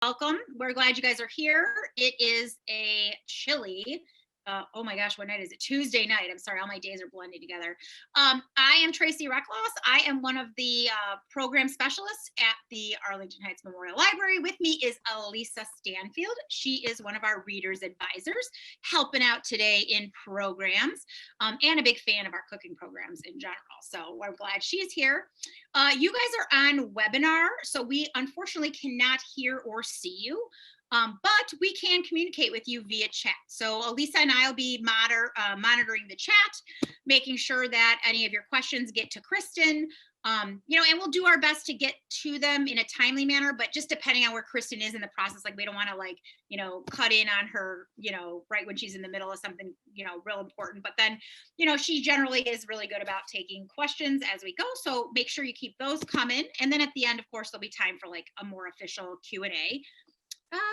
Welcome. We're glad you guys are here. It is a chilly, oh my gosh, what night is it? Tuesday night. I'm sorry, all my days are blending together. I am Tracy Reckloss. I am one of the program specialists at the Arlington Heights Memorial Library. With me is Elisa Stanfield. She is one of our readers advisors, helping out today in programs, and a big fan of our cooking programs in general. So we're glad she's here. You guys are on webinar, so we unfortunately cannot hear or see you. But we can communicate with you via chat. So Elisa and I will be monitoring the chat, making sure that any of your questions get to Kristyn. And we'll do our best to get to them in a timely manner, but just depending on where Kristyn is in the process, like we don't want to cut in on her, right when she's in the middle of something, real important. But then, she generally is really good about taking questions as we go. So make sure you keep those coming. And then at the end, of course, there'll be time for like a more official Q&A.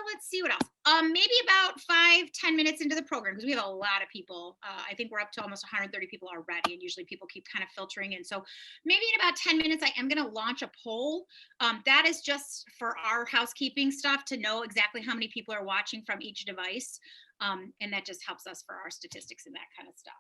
Let's see what else. Maybe about 5-10 minutes into the program, because we have a lot of people. I think we're up to almost 130 people already, and usually people keep kind of filtering in. So maybe in about 10 minutes, I am going to launch a poll. That is just for our housekeeping stuff to know exactly how many people are watching from each device. And that just helps us for our statistics and that kind of stuff.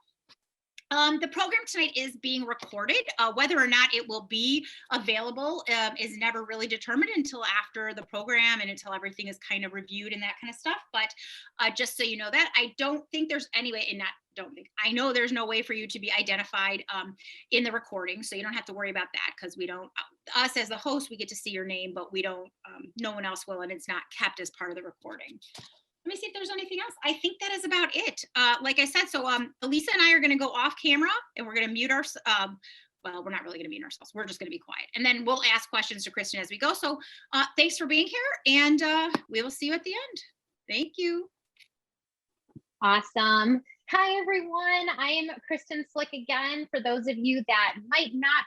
The program tonight is being recorded. Whether or not it will be available is never really determined until after the program and until everything is kind of reviewed and that kind of stuff. But just so you know that, I don't think there's any way, and I know there's no way for you to be identified in the recording. So you don't have to worry about that, because we don't, us as the host, we get to see your name, but we don't, no one else will, and it's not kept as part of the recording. Let me see if there's anything else. I think that is about it. Like I said, so Elisa and I are going to go off camera, and we're going to mute well, we're not really going to mute ourselves. We're just going to be quiet. And then we'll ask questions to Kristyn as we go. So thanks for being here, and we will see you at the end. Thank you. Awesome. Hi, everyone. I am Kristyn Slick again. For those of you that might not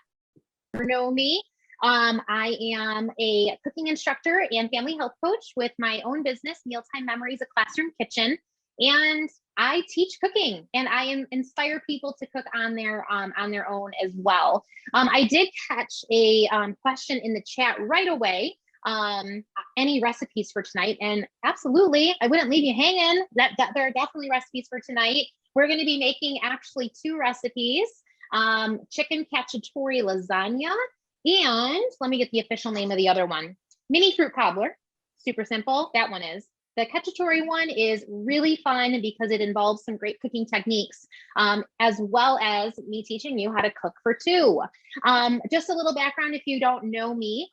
know me, I am a cooking instructor and family health coach with my own business, Mealtime Memories, a classroom kitchen, and I teach cooking, and I inspire people to cook on their own as well. I did catch a question in the chat right away. Any recipes for tonight? And absolutely, I wouldn't leave you hanging. That there are definitely recipes for tonight. We're going to be making actually 2 recipes: Chickencacciatore lasagna. And let me get the official name of the other one. Mini fruit cobbler, super simple. That one is. The cacciatore one is really fun because it involves some great cooking techniques, as well as me teaching you how to cook for 2. Just a little background if you don't know me.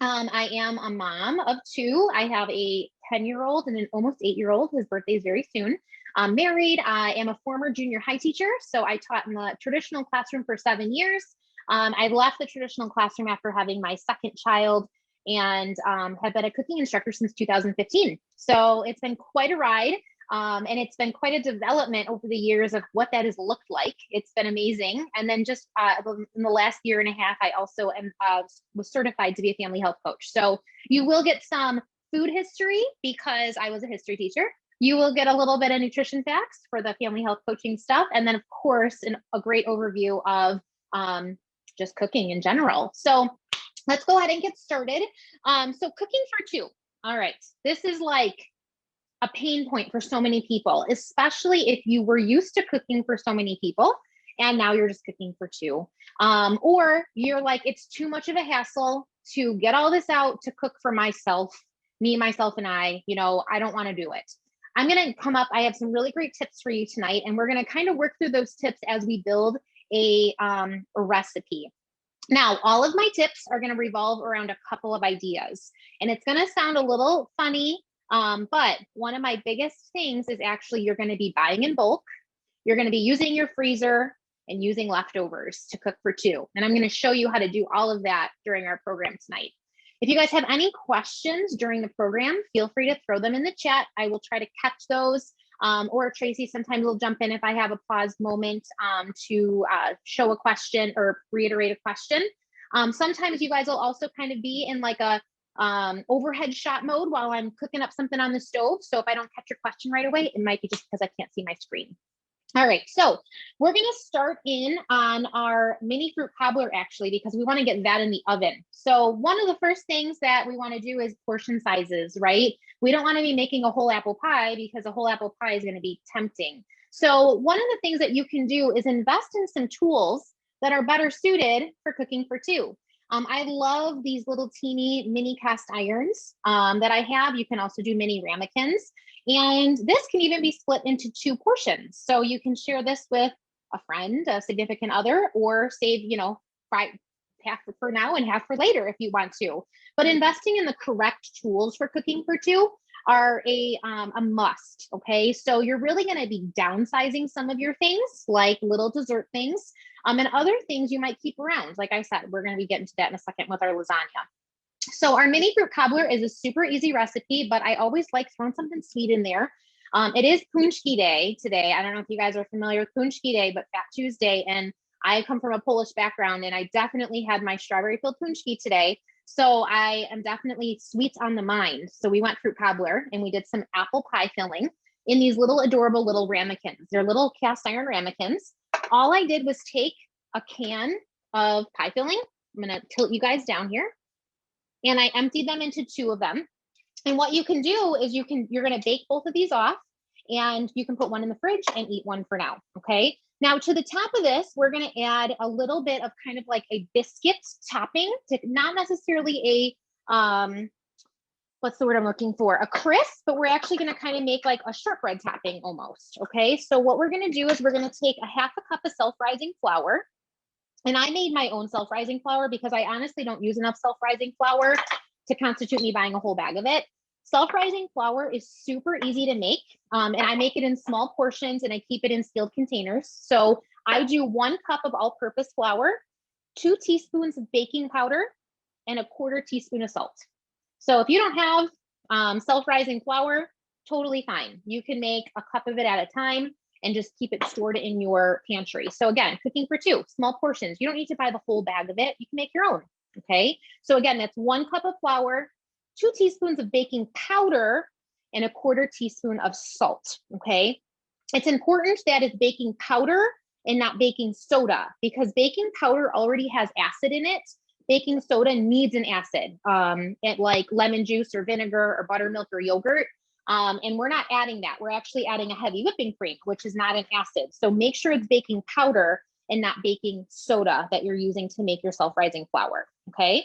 I am a mom of 2. I have a 10-year-old and an almost 8-year-old. His birthday is very soon. I'm married. I am a former junior high teacher, so I taught in the traditional classroom for 7 years. I left the traditional classroom after having my 2nd child, and have been a cooking instructor since 2015. So it's been quite a ride, and it's been quite a development over the years of what that has looked like. It's been amazing. And then just in the last year and a half, I also was certified to be a family health coach. So you will get some food history because I was a history teacher. You will get a little bit of nutrition facts for the family health coaching stuff. And then of course, a great overview of just cooking in general. So let's go ahead and get started. So cooking for 2. All right. This is like a pain point for so many people, especially if you were used to cooking for so many people and now you're just cooking for 2. Or you're like, it's too much of a hassle to get all this out to cook for myself, me, myself, and I don't want to do it. I'm going to come up. I have some really great tips for you tonight, and we're going to kind of work through those tips as we build a recipe. Now, all of my tips are going to revolve around a couple of ideas, and it's going to sound a little funny, but one of my biggest things is actually you're going to be buying in bulk. You're going to be using your freezer and using leftovers to cook for 2. And I'm going to show you how to do all of that during our program tonight. If you guys have any questions during the program, feel free to throw them in the chat. I will try to catch those. Or Tracy sometimes will jump in if I have a paused moment to show a question or reiterate a question. Sometimes you guys will also kind of be in like a overhead shot mode while I'm cooking up something on the stove. So if I don't catch your question right away, it might be just because I can't see my screen. All right, so we're gonna start in on our mini fruit cobbler actually, because we wanna get that in the oven. So one of the first things that we wanna do is portion sizes, right? We don't wanna be making a whole apple pie because a whole apple pie is gonna be tempting. So one of the things that you can do is invest in some tools that are better suited for cooking for two. I love these little teeny mini cast irons that I have. You can also do mini ramekins. And this can even be split into two portions. So you can share this with a friend, a significant other, or save, half for now and half for later if you want to. But investing in the correct tools for cooking for two are a must. Okay, so you're really going to be downsizing some of your things, like little dessert things, and other things you might keep around. Like I said, we're going to be getting to that in a second with our lasagna. So our mini fruit cobbler is a super easy recipe, but I always like throwing something sweet in there. It is Punchki Day today. I don't know if you guys are familiar with Punchki Day, but Fat Tuesday. And I come from a Polish background, and I definitely had my strawberry filled punchki today. So I am definitely sweets on the mind. So we went fruit cobbler and we did some apple pie filling in these little adorable little ramekins. They're little cast iron ramekins. All I did was take a can of pie filling. I'm going to tilt you guys down here. And I emptied them into two of them. And what you can do is you're going to bake both of these off, and you can put one in the fridge and eat one for now. Okay. Now to the top of this, we're going to add a little bit of kind of like a biscuit topping, to not necessarily a, what's the word I'm looking for? A crisp, but we're actually going to kind of make like a shortbread topping almost. Okay. So what we're going to do is we're going to take a half a cup of self-rising flour. And I made my own self-rising flour because I honestly don't use enough self-rising flour to constitute me buying a whole bag of it. Self-rising flour is super easy to make, and I make it in small portions and I keep it in sealed containers. So I do 1 cup of all-purpose flour, 2 teaspoons of baking powder, and a 1/4 teaspoon of salt. So if you don't have self-rising flour, totally fine. You can make a cup of it at a time and just keep it stored in your pantry. So again, cooking for two, small portions. You don't need to buy the whole bag of it. You can make your own, okay? So again, that's 1 cup of flour, 2 teaspoons of baking powder, and a 1/4 teaspoon of salt, okay? It's important that it's baking powder and not baking soda, because baking powder already has acid in it. Baking soda needs an acid, like lemon juice or vinegar or buttermilk or yogurt. And we're not adding that. We're actually adding a heavy whipping cream, which is not an acid. So make sure it's baking powder and not baking soda that you're using to make your self-rising flour, okay?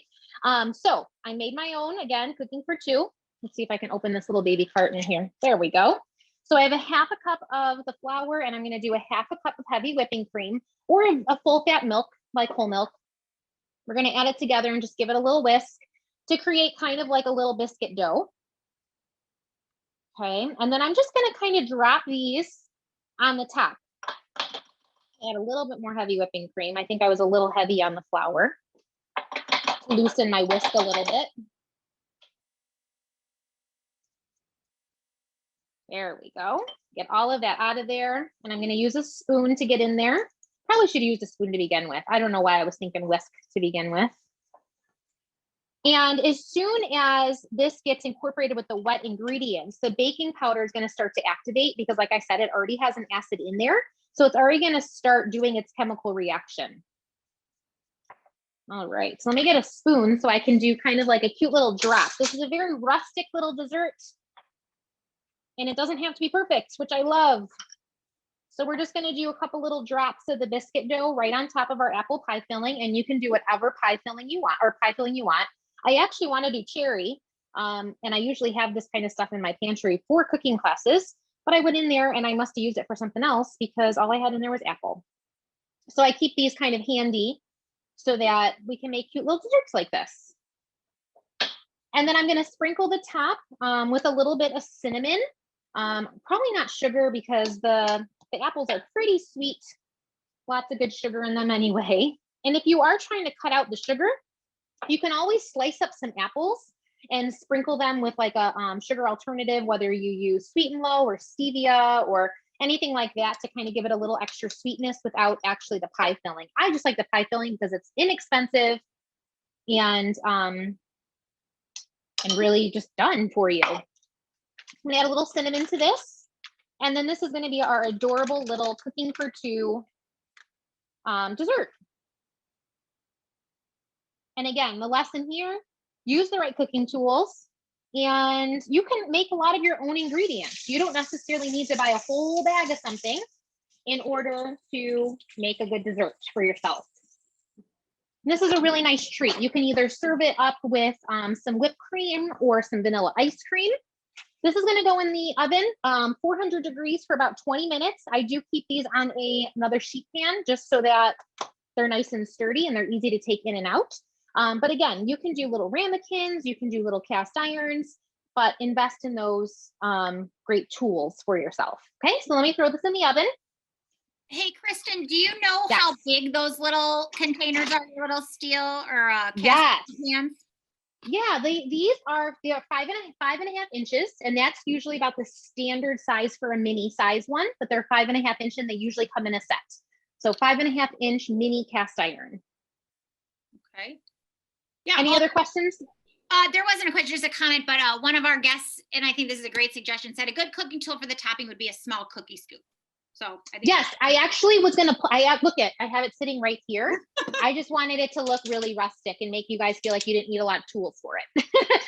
So I made my own, again, cooking for two. Let's see if I can open this little baby carton in here. There we go. So I have a half a cup of the flour, and I'm gonna do a half a cup of heavy whipping cream, or a full fat milk, like whole milk. We're gonna add it together and just give it a little whisk to create kind of like a little biscuit dough. Okay, and then I'm just going to kind of drop these on the top. Add a little bit more heavy whipping cream. I think I was a little heavy on the flour. Loosen my whisk a little bit. There we go. Get all of that out of there. And I'm going to use a spoon to get in there. Probably should use a spoon to begin with. I don't know why I was thinking whisk to begin with. And as soon as this gets incorporated with the wet ingredients, the baking powder is going to start to activate, because like I said, it already has an acid in there. So it's already going to start doing its chemical reaction. All right, so let me get a spoon so I can do kind of like a cute little drop. This is a very rustic little dessert, and it doesn't have to be perfect, which I love. So we're just going to do a couple little drops of the biscuit dough right on top of our apple pie filling, and you can do whatever pie filling you want, or pie filling you want. I actually want to do cherry, and I usually have this kind of stuff in my pantry for cooking classes, but I went in there and I must have used it for something else because all I had in there was apple. So I keep these kind of handy so that we can make cute little desserts like this. And then I'm going to sprinkle the top with a little bit of cinnamon, probably not sugar because the apples are pretty sweet. Lots of good sugar in them anyway. And if you are trying to cut out the sugar, you can always slice up some apples and sprinkle them with like a sugar alternative, whether you use Sweet and Low or stevia or anything like that, to kind of give it a little extra sweetness without actually the pie filling. I just like the pie filling because it's inexpensive and really just done for you. I'm gonna add a little cinnamon to this. And then this is going to be our adorable little cooking for two dessert. And again, the lesson here, use the right cooking tools, and you can make a lot of your own ingredients. You don't necessarily need to buy a whole bag of something in order to make a good dessert for yourself. And this is a really nice treat. You can either serve it up with some whipped cream or some vanilla ice cream. This is going to go in the oven, 400 degrees for about 20 minutes. I do keep these on another sheet pan just so that they're nice and sturdy and they're easy to take in and out. But again, you can do little ramekins, you can do little cast irons, but invest in those great tools for yourself. Okay, so let me throw this in the oven. Hey, Kristen, do you know Yes. how big those little containers are, little steel or Yes. pans? Yeah, they are 5.5 inches, and that's usually about the standard size for a mini size one, but they're 5.5 inch and they usually come in a set. So 5.5 inch mini cast iron. Okay. Yeah. Any other questions? There wasn't a question, just a comment, but one of our guests, and I think this is a great suggestion, said a good cooking tool for the topping would be a small cookie scoop. So I think yes, I actually was gonna. I have it sitting right here. I just wanted it to look really rustic and make you guys feel like you didn't need a lot of tools for it.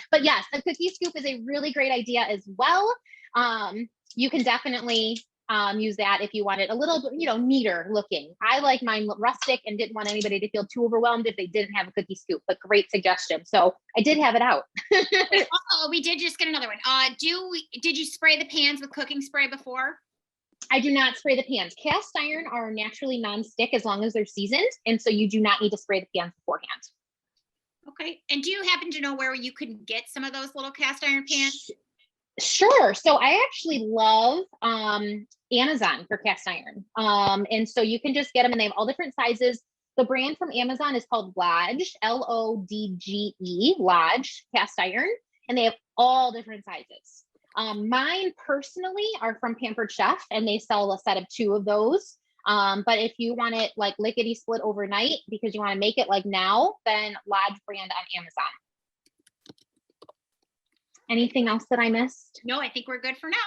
But yes, a cookie scoop is a really great idea as well. You can definitely use that if you want it a little, neater looking. I like mine rustic and didn't want anybody to feel too overwhelmed if they didn't have a cookie scoop. But great suggestion. So I did have it out. Oh, we did just get another one. Did you spray the pans with cooking spray before? I do not spray the pans. Cast iron are naturally non-stick as long as they're seasoned. And so you do not need to spray the pans beforehand. Okay. And do you happen to know where you can get some of those little cast iron pans? Sure. So I actually love Amazon for cast iron. And so you can just get them and they have all different sizes. The brand from Amazon is called Lodge, Lodge, Lodge cast iron. And they have all different sizes. Mine personally are from Pampered Chef and they sell a set of 2 of those. But if you want it like lickety split overnight because you want to make it like now, then Lodge brand on Amazon. Anything else that I missed? No, I think we're good for now.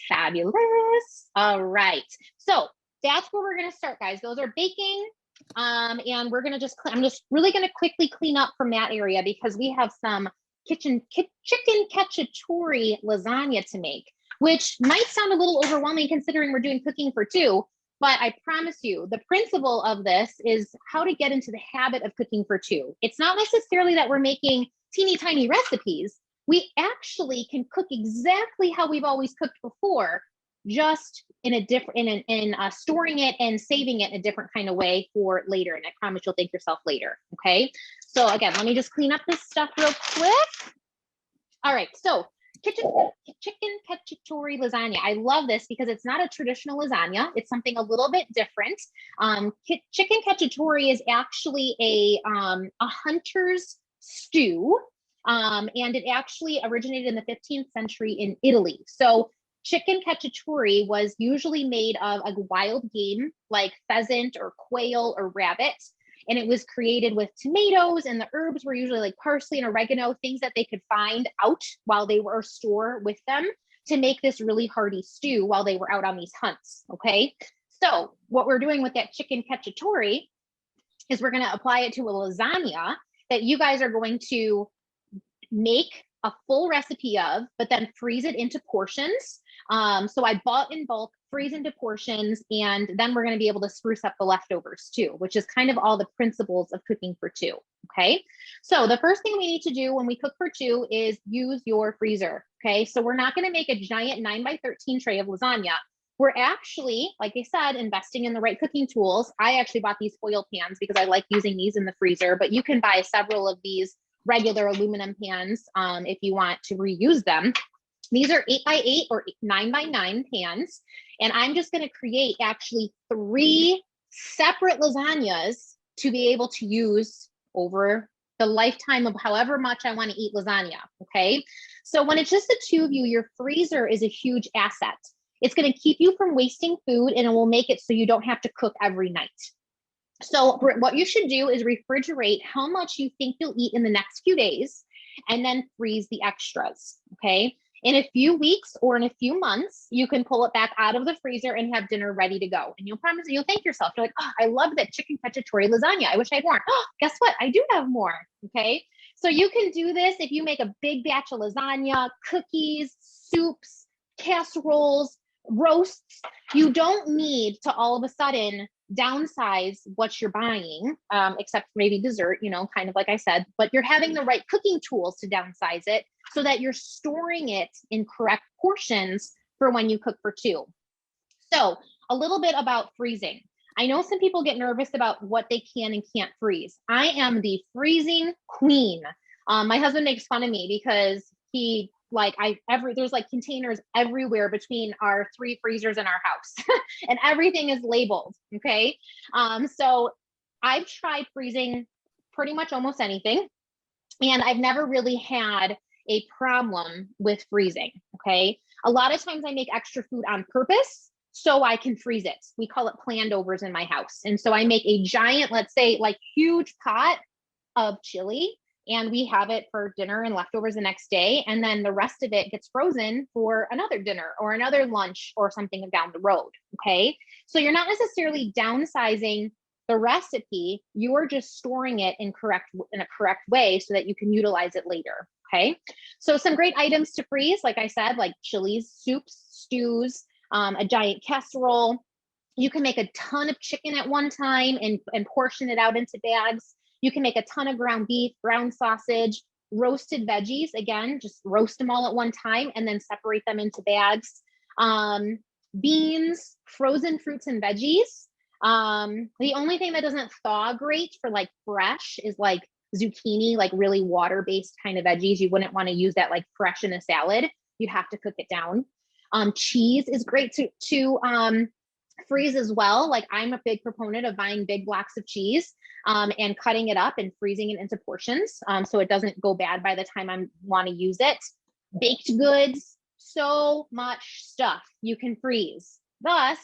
Fabulous. All right. So that's where we're going to start, guys. Those are baking. And we're going to I'm just really going to quickly clean up from that area because we have some Chickencacciatore lasagna to make, which might sound a little overwhelming considering we're doing cooking for 2, but I promise you the principle of this is how to get into the habit of cooking for 2. It's not necessarily that we're making teeny tiny recipes. We actually can cook exactly how we've always cooked before, just in a different, storing it and saving it in a different kind of way for later. And I promise you'll thank yourself later. Okay. So again, let me just clean up this stuff real quick. All right. So Chickencacciatore lasagna. I love this because it's not a traditional lasagna. It's something a little bit different. Chickencacciatore is actually a hunter's stew. And it actually originated in the 15th century in Italy. So Chickencacciatore was usually made of a wild game like pheasant or quail or rabbit. And it was created with tomatoes, and the herbs were usually like parsley and oregano, things that they could find out while they were store with them to make this really hearty stew while they were out on these hunts. Okay. So what we're doing with that Chickencacciatore is we're going to apply it to a lasagna that you guys are going to make a full recipe of, but then freeze it into portions. So I bought in bulk, freeze into portions, and then we're going to be able to spruce up the leftovers too, which is kind of all the principles of cooking for 2. Okay. So the first thing we need to do when we cook for 2 is use your freezer. Okay. So we're not going to make a giant 9x13 tray of lasagna. We're actually, like I said, investing in the right cooking tools. I actually bought these foil pans because I like using these in the freezer, but you can buy several of these regular aluminum pans if you want to reuse them. These are 8x8 or 9x9 pans. And I'm just going to create actually 3 separate lasagnas to be able to use over the lifetime of however much I want to eat lasagna. Okay. So when it's just the 2 of you, your freezer is a huge asset. It's going to keep you from wasting food and it will make it so you don't have to cook every night. So what you should do is refrigerate how much you think you'll eat in the next few days and then freeze the extras. Okay. In a few weeks or in a few months, you can pull it back out of the freezer and have dinner ready to go. And you'll thank yourself. You're like, oh, I love that Chickencacciatore lasagna. I wish I had more. Oh, guess what? I do have more. Okay. So you can do this if you make a big batch of lasagna, cookies, soups, casseroles, roasts. You don't need to all of a sudden downsize what you're buying, except maybe dessert, kind of like I said, but you're having the right cooking tools to downsize it so that you're storing it in correct portions for when you cook for two. So a little bit about freezing. I know some people get nervous about what they can and can't freeze. I am the freezing queen. My husband makes fun of me because there's like containers everywhere between our 3 freezers in our house and everything is labeled. Okay. So I've tried freezing pretty much almost anything, and I've never really had a problem with freezing. Okay. A lot of times I make extra food on purpose so I can freeze it. We call it planned overs in my house. And so I make a giant, let's say like huge pot of chili, and we have it for dinner and leftovers the next day. And then the rest of it gets frozen for another dinner or another lunch or something down the road. Okay. So you're not necessarily downsizing the recipe, you're just storing it in a correct way so that you can utilize it later. Okay. So some great items to freeze, like I said, like chilies, soups, stews, a giant casserole. You can make a ton of chicken at one time and portion it out into bags. You can make a ton of ground beef, ground sausage, roasted veggies. Again, just roast them all at one time and then separate them into bags. Beans, frozen fruits and veggies. The only thing that doesn't thaw great for like fresh is like zucchini, like really water-based kind of veggies. You wouldn't want to use that like fresh in a salad. You have to cook it down. Cheese is great to freeze as well. Like I'm a big proponent of buying big blocks of cheese and cutting it up and freezing it into portions so it doesn't go bad by the time I want to use it. Baked goods, so much stuff you can freeze. Thus,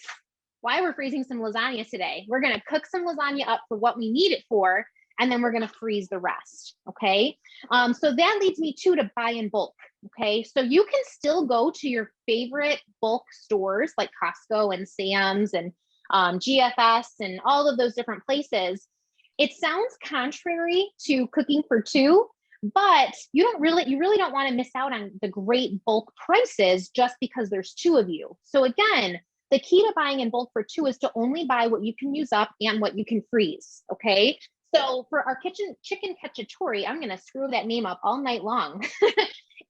why we're freezing some lasagna today. We're going to cook some lasagna up for what we need it for, and then we're going to freeze the rest. Okay. So that leads me to buy in bulk. Okay. So you can still go to your favorite bulk stores like Costco and Sam's and GFS and all of those different places. It sounds contrary to cooking for two, but you really don't want to miss out on the great bulk prices just because there's 2 of you. So again, the key to buying in bulk for 2 is to only buy what you can use up and what you can freeze. Okay. So for our Chickencacciatore, I'm going to screw that name up all night long.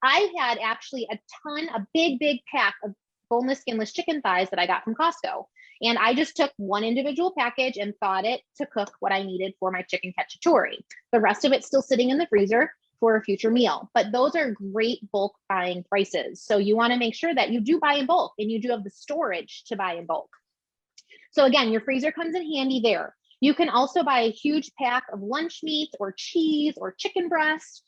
I had actually a big pack of boneless, skinless chicken thighs that I got from Costco. And I just took one individual package and thawed it to cook what I needed for my Chickencacciatore. The rest of it's still sitting in the freezer for a future meal. But those are great bulk buying prices. So you want to make sure that you do buy in bulk and you do have the storage to buy in bulk. So again, your freezer comes in handy there. You can also buy a huge pack of lunch meat or cheese or chicken breast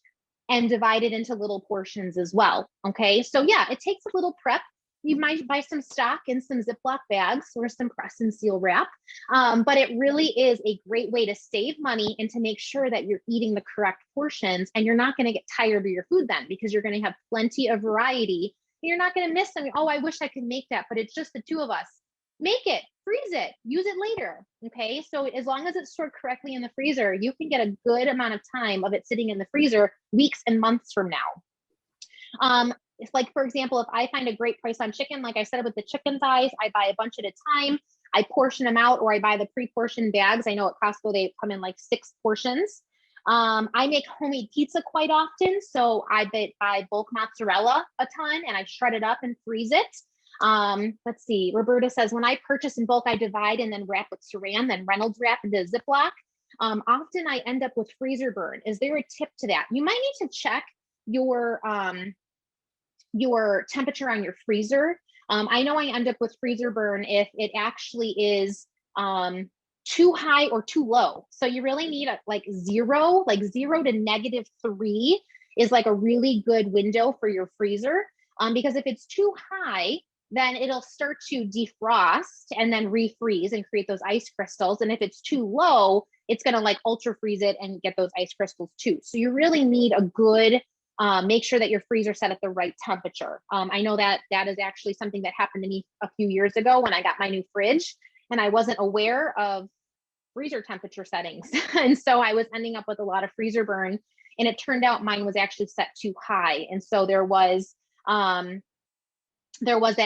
and divide it into little portions as well. Okay, so yeah, it takes a little prep. You might buy some stock in some Ziploc bags or some press and seal wrap, but it really is a great way to save money and to make sure that you're eating the correct portions, and you're not going to get tired of your food then because you're going to have plenty of variety. You're not going to miss them. Oh, I wish I could make that, but it's just the 2 of us. Make it, freeze it, use it later. Okay, so as long as it's stored correctly in the freezer, you can get a good amount of time of it sitting in the freezer weeks and months from now. It's like, for example, if I find a great price on chicken, like I said with the chicken thighs, I buy a bunch at a time. I portion them out, or I buy the pre-portioned bags. I know at Costco, they come in like 6 portions. I make homemade pizza quite often. So I buy bulk mozzarella a ton and I shred it up and freeze it. Let's see. Roberta says, when I purchase in bulk, I divide and then wrap with saran, then Reynolds wrap into Ziploc. Often I end up with freezer burn. Is there a tip to that? You might need to check your temperature on your freezer. I know I end up with freezer burn if it actually is too high or too low. So you really need like 0 to -3 is like a really good window for your freezer. Because if it's too high, then it'll start to defrost and then refreeze and create those ice crystals. And if it's too low, it's going to like ultra freeze it and get those ice crystals too. So you really need a good make sure that your freezer set at the right temperature. I know that that is actually something that happened to me a few years ago when I got my new fridge, and I wasn't aware of freezer temperature settings. And so I was ending up with a lot of freezer burn, and it turned out mine was actually set too high. And so there was that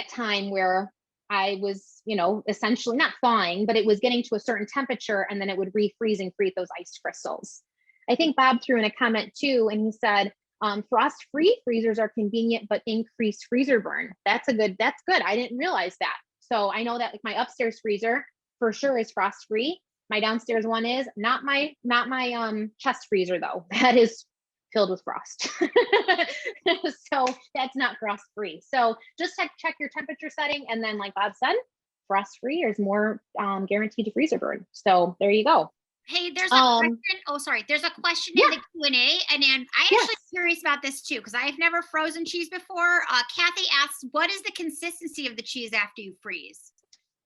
time where I was, you know, essentially not thawing, but it was getting to a certain temperature, and then it would refreeze and create those ice crystals. I think Bob threw in a comment too, and he said, frost-free freezers are convenient, but increase freezer burn. That's good. I didn't realize that. So I know that like my upstairs freezer for sure is frost-free. My downstairs one is not my chest freezer though. That is filled with frost. So that's not frost-free. So just check your temperature setting. And then like Bob said, frost-free is more guaranteed to freezer burn. So there you go. Hey, there's a question. Oh, sorry. There's a question in the Q&A, and then I actually am curious about this too, because I've never frozen cheese before. Kathy asks, what is the consistency of the cheese after you freeze?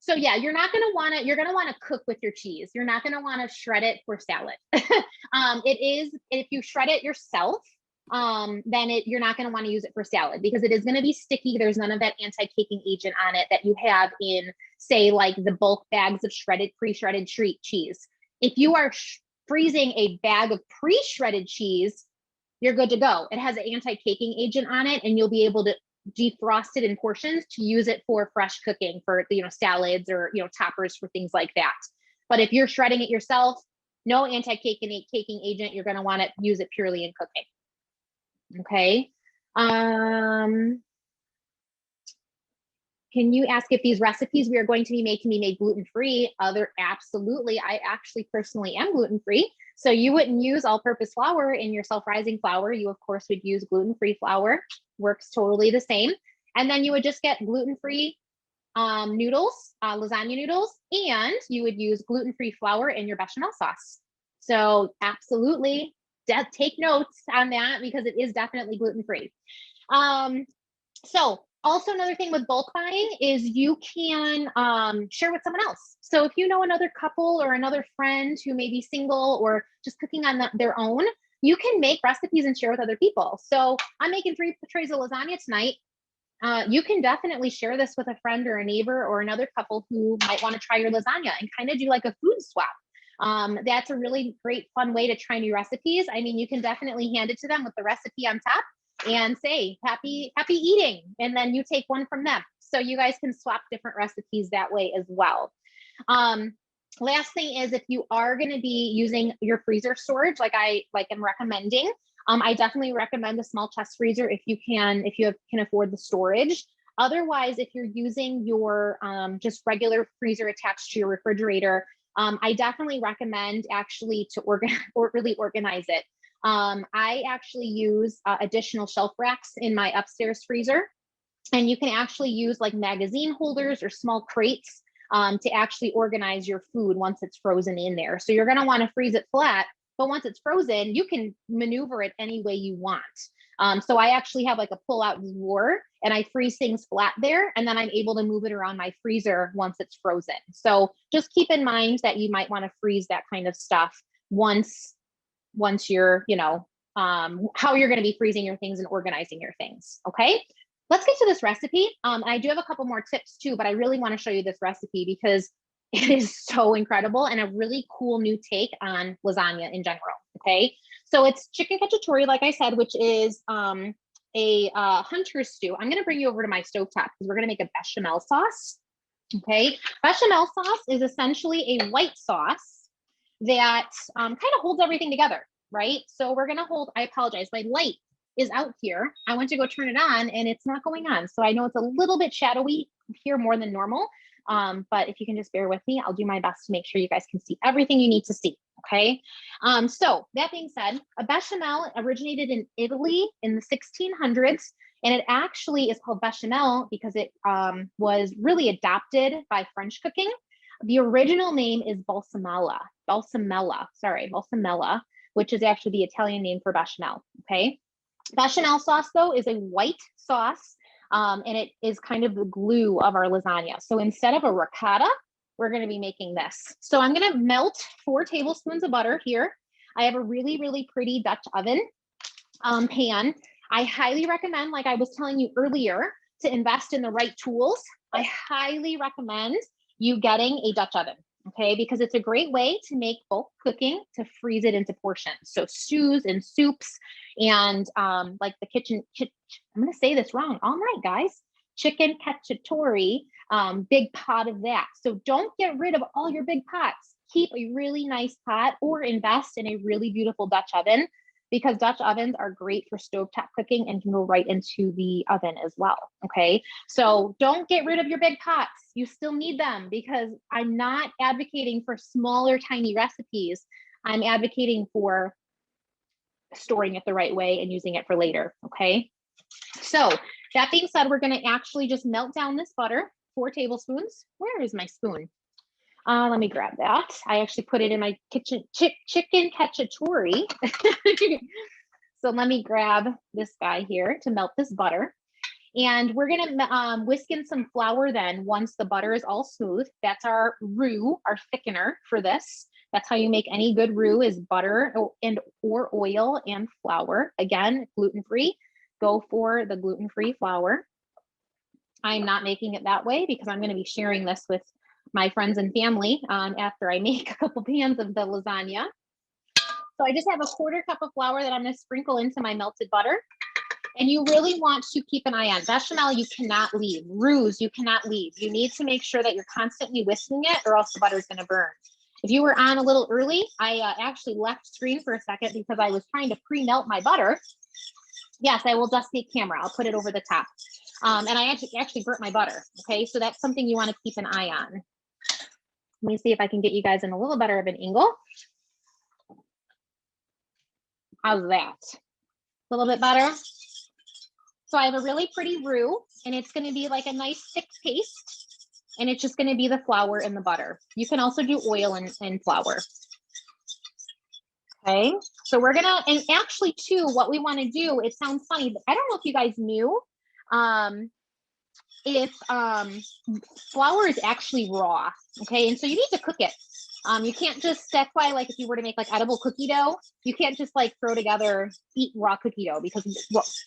So yeah, you're going to want to cook with your cheese. You're not going to want to shred it for salad. If you shred it yourself, then you're not going to want to use it for salad because it is going to be sticky. There's none of that anti-caking agent on it that you have in, say, like the bulk bags of pre-shredded street cheese. If you are freezing a bag of pre-shredded cheese, you're good to go. It has an anti-caking agent on it, and you'll be able to defrost it in portions to use it for fresh cooking for, you know, salads or, you know, toppers for things like that. But if you're shredding it yourself, no anti-caking agent, you're going to want to use it purely in cooking. Okay. Can you ask if these recipes we are going to be making be made gluten-free? Absolutely. I actually personally am gluten-free. So you wouldn't use all-purpose flour in your self-rising flour. You, of course, would use gluten-free flour. Works totally the same. And then you would just get gluten-free noodles, lasagna noodles, and you would use gluten-free flour in your bechamel sauce. So absolutely, take notes on that because it is definitely gluten-free. So also another thing with bulk buying is you can share with someone else. So if you know another couple or another friend who may be single or just cooking on their own, you can make recipes and share with other people. So I'm making 3 trays of lasagna tonight. You can definitely share this with a friend or a neighbor or another couple who might want to try your lasagna and kind of do like a food swap. That's a really great, fun way to try new recipes. I mean, you can definitely hand it to them with the recipe on top and say, happy eating. And then you take one from them. So you guys can swap different recipes that way as well. Last thing is if you are going to be using your freezer storage, like I'm recommending, I definitely recommend a small chest freezer if you can afford the storage. Otherwise, if you're using your just regular freezer attached to your refrigerator, I definitely recommend actually to really organize it. I actually use additional shelf racks in my upstairs freezer, and you can actually use like magazine holders or small crates to actually organize your food once it's frozen in there. So you're going to want to freeze it flat, but once it's frozen, you can maneuver it any way you want. So I actually have like a pull-out drawer, and I freeze things flat there, and then I'm able to move it around my freezer once it's frozen. So just keep in mind that you might want to freeze that kind of stuff once you're, you know, how you're going to be freezing your things and organizing your things. Okay. Let's get to this recipe. I do have a couple more tips too, but I really want to show you this recipe because it is so incredible and a really cool new take on lasagna in general. Okay. So it's Chickencacciatore, like I said, which is a hunter's stew. I'm going to bring you over to my stovetop because we're going to make a bechamel sauce. Okay. Bechamel sauce is essentially a white sauce that kind of holds everything together, right? So we're going to hold, I apologize, my light is out here. I went to go turn it on and it's not going on. So I know it's a little bit shadowy here more than normal. But if you can just bear with me, I'll do my best to make sure you guys can see everything you need to see. Okay. So that being said, a bechamel originated in Italy in the 1600s, and it actually is called bechamel because it was really adopted by French cooking. The original name is balsamella, which is actually the Italian name for bechamel. Okay. Bechamel sauce, though, is a white sauce, and it is kind of the glue of our lasagna. So instead of a ricotta, we're going to be making this. So I'm going to melt 4 tablespoons of butter here. I have a really, really pretty Dutch oven pan. I highly recommend, like I was telling you earlier, to invest in the right tools. I highly recommend you getting a Dutch oven, okay? Because it's a great way to make bulk cooking, to freeze it into portions. So stews and soups and like the I'm gonna say this wrong all night, guys. Chickencacciatore, big pot of that. So don't get rid of all your big pots. Keep a really nice pot or invest in a really beautiful Dutch oven, because Dutch ovens are great for stovetop cooking and can go right into the oven as well, okay? So don't get rid of your big pots. You still need them, because I'm not advocating for smaller, tiny recipes. I'm advocating for storing it the right way and using it for later, okay? So that being said, we're gonna actually just melt down this butter, 4 tablespoons. Where is my spoon? Let me grab that. I actually put it in my Chickencacciatore. So let me grab this guy here to melt this butter. And we're gonna whisk in some flour then once the butter is all smooth. That's our roux, our thickener for this. That's how you make any good roux, is butter or oil and flour. Again, gluten-free. Go for the gluten-free flour. I'm not making it that way because I'm gonna be sharing this with my friends and family after I make a couple pans of the lasagna. So I just have a 1/4 cup of flour that I'm gonna sprinkle into my melted butter. And you really want to keep an eye on bechamel. You cannot leave. Roux, you cannot leave. You need to make sure that you're constantly whisking it, or else the butter is gonna burn. If you were on a little early, I actually left screen for a second because I was trying to pre-melt my butter. Yes, I will dust the camera. I'll put it over the top. And I actually burnt my butter, okay? So that's something you wanna keep an eye on. Let me see if I can get you guys in a little better of an angle. How's that? A little bit better? So I have a really pretty roux, and it's gonna be like a nice thick paste, and it's just gonna be the flour and the butter. You can also do oil and flour. Okay, so we're gonna, and actually too, what we wanna do, it sounds funny, but I don't know if you guys knew, if flour is actually raw, okay? And so you need to cook it. You can't just, that's why, like, if you were to make like edible cookie dough, you can't just like throw together, eat raw cookie dough, because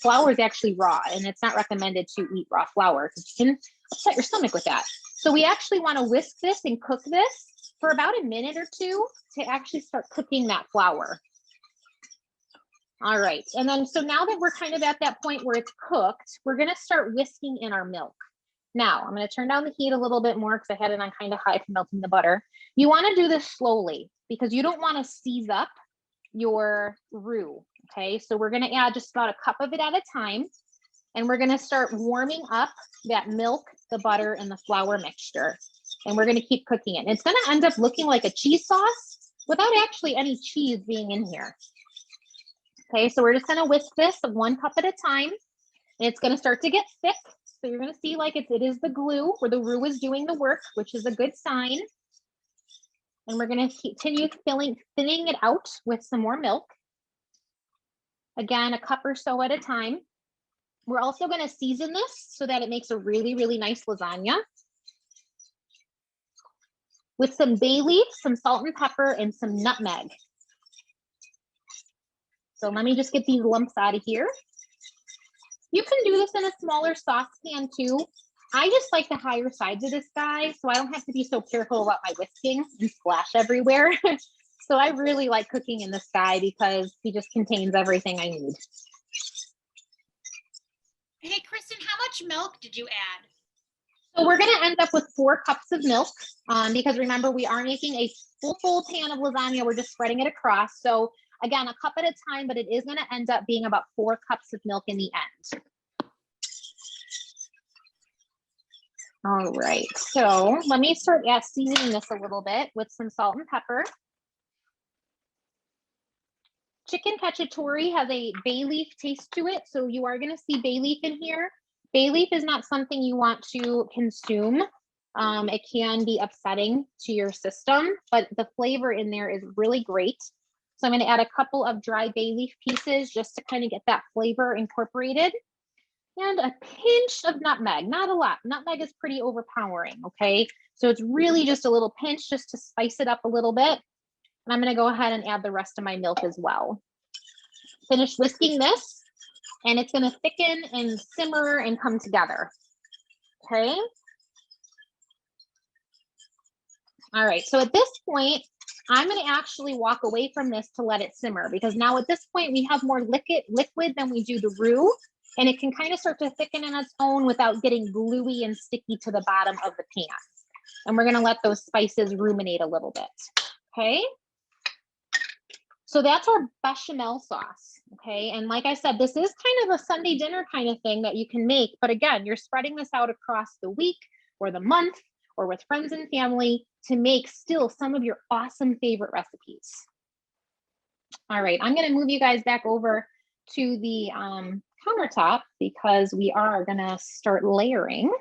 flour is actually raw, and it's not recommended to eat raw flour because you can upset your stomach with that. So we actually want to whisk this and cook this for about a minute or two to actually start cooking that flour. All right, and then so now that we're kind of at that point where it's cooked, we're gonna start whisking in our milk. Now, I'm gonna turn down the heat a little bit more because I had it on kind of high for melting the butter. You wanna do this slowly because you don't wanna seize up your roux, okay? So we're gonna add just about a cup of it at a time, and we're gonna start warming up that milk, the butter, and the flour mixture. And we're gonna keep cooking it. And it's gonna end up looking like a cheese sauce without actually any cheese being in here. Okay, so we're just gonna whisk this 1 cup at a time, and it's gonna start to get thick. So you're gonna see like it is the glue where the roux is doing the work, which is a good sign. And we're gonna continue thinning it out with some more milk. Again, a cup or so at a time. We're also gonna season this so that it makes a really, really nice lasagna with some bay leaf, some salt and pepper, and some nutmeg. So let me just get these lumps out of here. You can do this in a smaller saucepan too. I just like the higher sides of this guy, so I don't have to be so careful about my whisking and splash everywhere. So I really like cooking in this guy because he just contains everything I need. Hey, Kristyn, how much milk did you add? So we're gonna end up with 4 cups of milk because remember, we are making a full pan of lasagna. We're just spreading it across. So again, a cup at a time, but it is gonna end up being about 4 cups of milk in the end. All right, so let me start seasoning this a little bit with some salt and pepper. Chickencacciatore has a bay leaf taste to it, so you are gonna see bay leaf in here. Bay leaf is not something you want to consume. It can be upsetting to your system, but the flavor in there is really great. So I'm gonna add a couple of dry bay leaf pieces just to kind of get that flavor incorporated. And a pinch of nutmeg, not a lot. Nutmeg is pretty overpowering, okay? So it's really just a little pinch just to spice it up a little bit. And I'm gonna go ahead and add the rest of my milk as well. Finish whisking this, and it's going to thicken and simmer and come together. Okay. All right, so at this point, I'm going to actually walk away from this to let it simmer, because now at this point we have more liquid than we do the roux, and it can kind of start to thicken in its own without getting gluey and sticky to the bottom of the pan. And we're going to let those spices ruminate a little bit. Okay. So that's our bechamel sauce. Okay. And like I said, this is kind of a Sunday dinner kind of thing that you can make. But again, you're spreading this out across the week or the month or with friends and family to make still some of your awesome favorite recipes. All right. I'm going to move you guys back over to the countertop because we are going to start layering.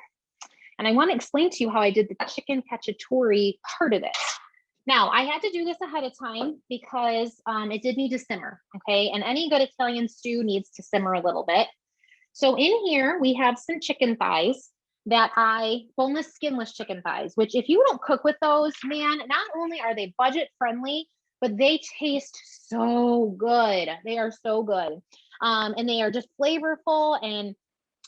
And I want to explain to you how I did the Chickencacciatore part of it. Now, I had to do this ahead of time because it did need to simmer, okay? And any good Italian stew needs to simmer a little bit. So in here, we have some chicken thighs that boneless, skinless chicken thighs, which if you don't cook with those, man, not only are they budget friendly, but they taste so good. They are so good. And they are just flavorful and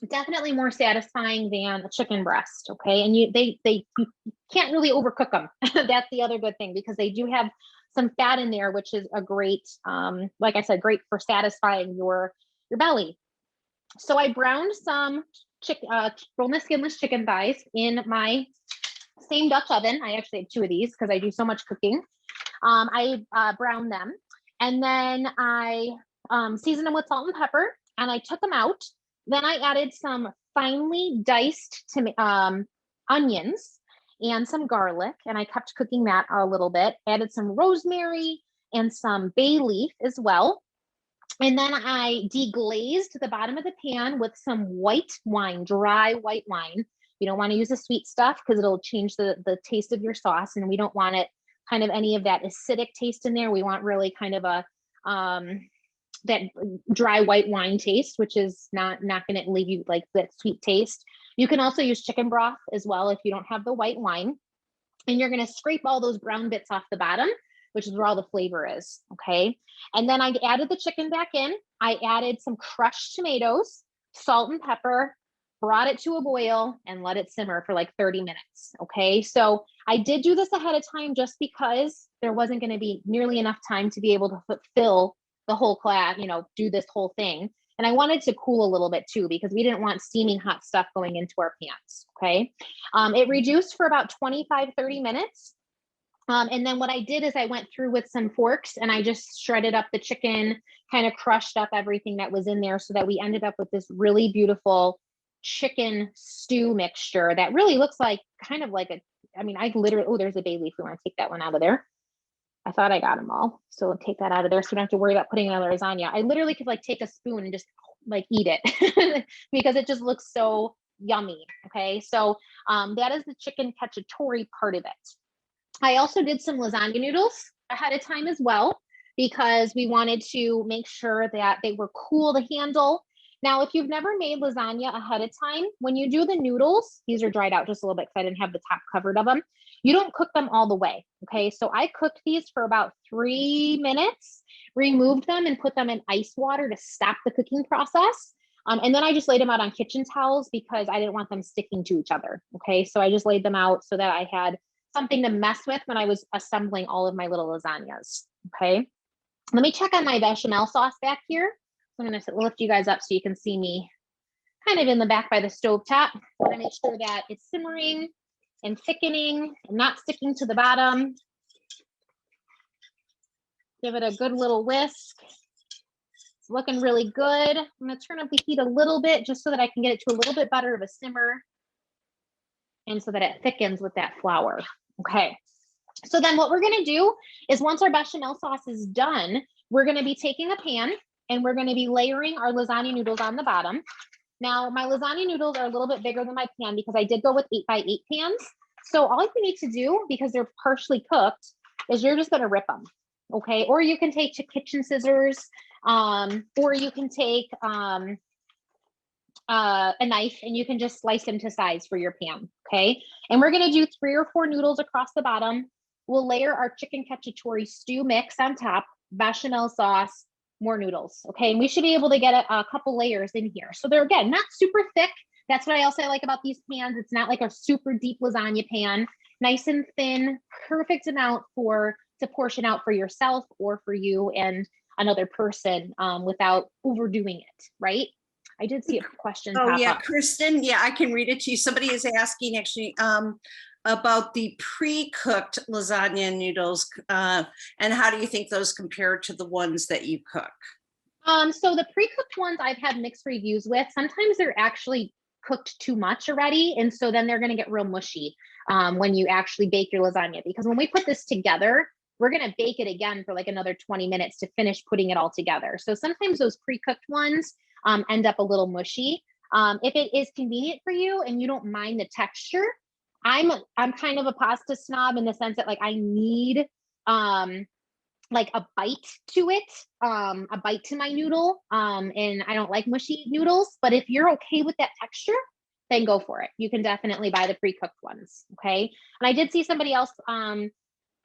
definitely more satisfying than a chicken breast. Okay. And you can't really overcook them. That's the other good thing, because they do have some fat in there, which is a great, like I said, great for satisfying your belly. So I browned some boneless, skinless chicken thighs in my same Dutch oven. I actually have two of these because I do so much cooking. I browned them, and then I seasoned them with salt and pepper, and I took them out. Then I added some finely diced onions and some garlic, and I kept cooking that a little bit. Added some rosemary and some bay leaf as well. And then I deglazed the bottom of the pan with some white wine, dry white wine. You don't want to use the sweet stuff because it'll change the taste of your sauce, and we don't want it kind of any of that acidic taste in there. We want really kind of a that dry white wine taste, which is not going to leave you like that sweet taste. You can also use chicken broth as well if you don't have the white wine. And you're going to scrape all those brown bits off the bottom, which is where all the flavor is. Okay. And then I added the chicken back in. I added some crushed tomatoes, salt and pepper, brought it to a boil, and let it simmer for like 30 minutes. Okay. So I did do this ahead of time just because there wasn't going to be nearly enough time to be able to fulfill the whole class, do this whole thing. And I wanted to cool a little bit too, because we didn't want steaming hot stuff going into our pans. Okay. It reduced for about 25, 30 minutes. And then what I did is I went through with some forks and I just shredded up the chicken, kind of crushed up everything that was in there so that we ended up with this really beautiful chicken stew mixture that really looks like kind of like I literally, oh, there's a bay leaf. We want to take that one out of there. I thought I got them all. So we'll take that out of there so we don't have to worry about putting another lasagna. I literally could like take a spoon and just like eat it because it just looks so yummy. Okay. So that is the Chickencacciatore part of it. I also did some lasagna noodles ahead of time as well, because we wanted to make sure that they were cool to handle. Now, if you've never made lasagna ahead of time, when you do the noodles, these are dried out just a little bit because I didn't have the top covered of them. You don't cook them all the way. Okay. So I cooked these for about 3 minutes, removed them and put them in ice water to stop the cooking process. And then I just laid them out on kitchen towels because I didn't want them sticking to each other. Okay. So I just laid them out so that I had something to mess with when I was assembling all of my little lasagnas. Okay. Let me check on my bechamel sauce back here. I'm going to lift you guys up so you can see me kind of in the back by the stove top. I want to make sure that it's simmering and thickening and not sticking to the bottom. Give it a good little whisk. It's looking really good. I'm going to turn up the heat a little bit just so that I can get it to a little bit better of a simmer, and so that it thickens with that flour. Okay. So then what we're going to do is, once our bechamel sauce is done, we're going to be taking a pan and we're going to be layering our lasagna noodles on the bottom. Now, my lasagna noodles are a little bit bigger than my pan because I did go with 8x8 pans. So all you need to do, because they're partially cooked, is you're just going to rip them. Okay. Or you can take kitchen scissors, or you can take a knife and you can just slice them to size for your pan. Okay. And we're going to do 3 or 4 noodles across the bottom. We'll layer our Chickencacciatore stew mix on top, bechamel sauce, more noodles. Okay. And we should be able to get a couple layers in here. So they're, again, not super thick. That's what I also like about these pans. It's not like a super deep lasagna pan, nice and thin, perfect amount to portion out for yourself or for you and another person without overdoing it, right? I did see a question pop up. Kristen, I can read it to you. Somebody is asking actually about the pre-cooked lasagna noodles and how do you think those compare to the ones that you cook? So the pre-cooked ones I've had mixed reviews with. Sometimes they're actually cooked too much already, and so then they're going to get real mushy when you actually bake your lasagna, because when we put this together, we're going to bake it again for like another 20 minutes to finish putting it all together. So sometimes those pre-cooked ones end up a little mushy. If it is convenient for you and you don't mind the texture, I'm kind of a pasta snob in the sense that like I need like a bite to it, a bite to my noodle, and I don't like mushy noodles. But if you're okay with that texture, then go for it. You can definitely buy the pre-cooked ones. Okay. And I did see somebody else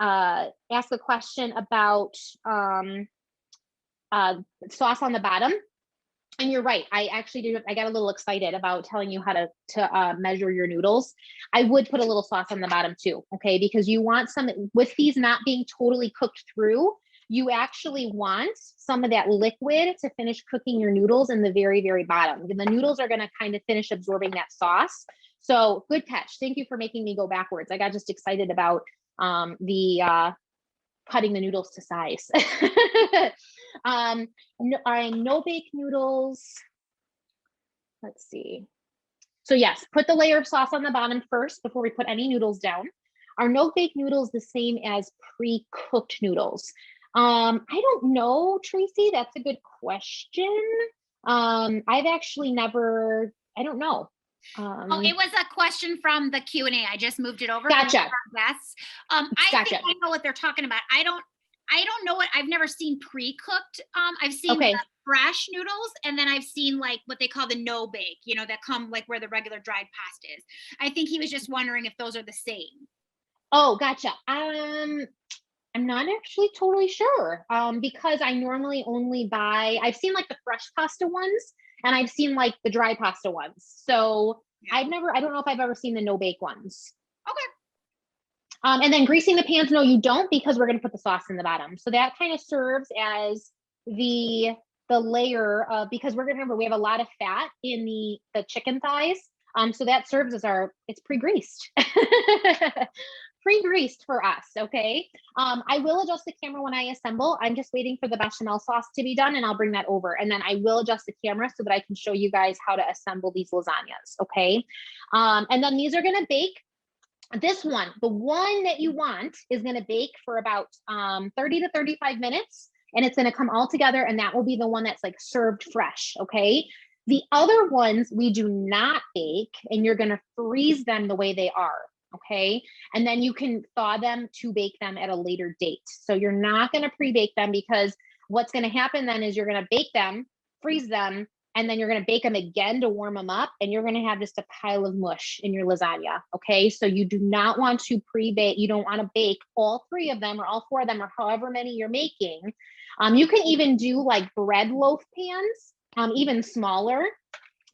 ask a question about sauce on the bottom. And you're right. I got a little excited about telling you how to measure your noodles. I would put a little sauce on the bottom too. Okay. Because you want some, with these not being totally cooked through, you actually want some of that liquid to finish cooking your noodles in the very, very bottom. The noodles are going to kind of finish absorbing that sauce. So good catch. Thank you for making me go backwards. I got just excited about the cutting the noodles to size. No bake noodles. Let's see. So yes, put the layer of sauce on the bottom first before we put any noodles down. Are no bake noodles the same as pre-cooked noodles? I don't know, Tracy. That's a good question. I've actually never, I don't know. It was a question from the Q&A. I just moved it over. Gotcha. Yes. I think I know what they're talking about. I don't know what, I've never seen pre-cooked. I've seen the fresh noodles, and then I've seen like what they call the no bake, that come like where the regular dried pasta is. I think he was just wondering if those are the same. Oh, gotcha. I'm not actually totally sure because I normally only buy, I've seen like the fresh pasta ones and I've seen like the dry pasta ones. So yeah. I don't know if I've ever seen the no bake ones. Okay. And then greasing the pans, no, you don't, because we're going to put the sauce in the bottom. So that kind of serves as the layer of, because we're going to remember we have a lot of fat in the chicken thighs. So that serves as it's pre-greased. Pre-greased for us, okay? I will adjust the camera when I assemble. I'm just waiting for the bechamel sauce to be done and I'll bring that over. And then I will adjust the camera so that I can show you guys how to assemble these lasagnas, okay? And then these are gonna bake. This one, the one that you want, is gonna bake for about 30 to 35 minutes, and it's gonna come all together, and that will be the one that's like served fresh, okay? The other ones we do not bake, and you're gonna freeze them the way they are. Okay. And then you can thaw them to bake them at a later date. So you're not going to pre-bake them, because what's going to happen then is you're going to bake them, freeze them, and then you're going to bake them again to warm them up. And you're going to have just a pile of mush in your lasagna. Okay. So you do not want to pre-bake. You don't want to bake all 3 of them or all 4 of them or however many you're making. You can even do like bread loaf pans, even smaller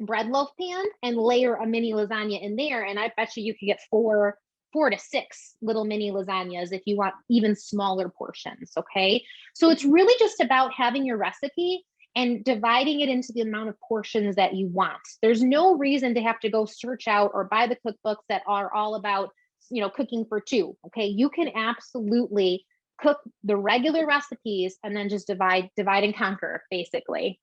bread loaf pan, and layer a mini lasagna in there. And I bet you could get 4 to 6 little mini lasagnas if you want even smaller portions. Okay. So it's really just about having your recipe and dividing it into the amount of portions that you want. There's no reason to have to go search out or buy the cookbooks that are all about, cooking for 2. Okay. You can absolutely cook the regular recipes and then just divide and conquer, basically.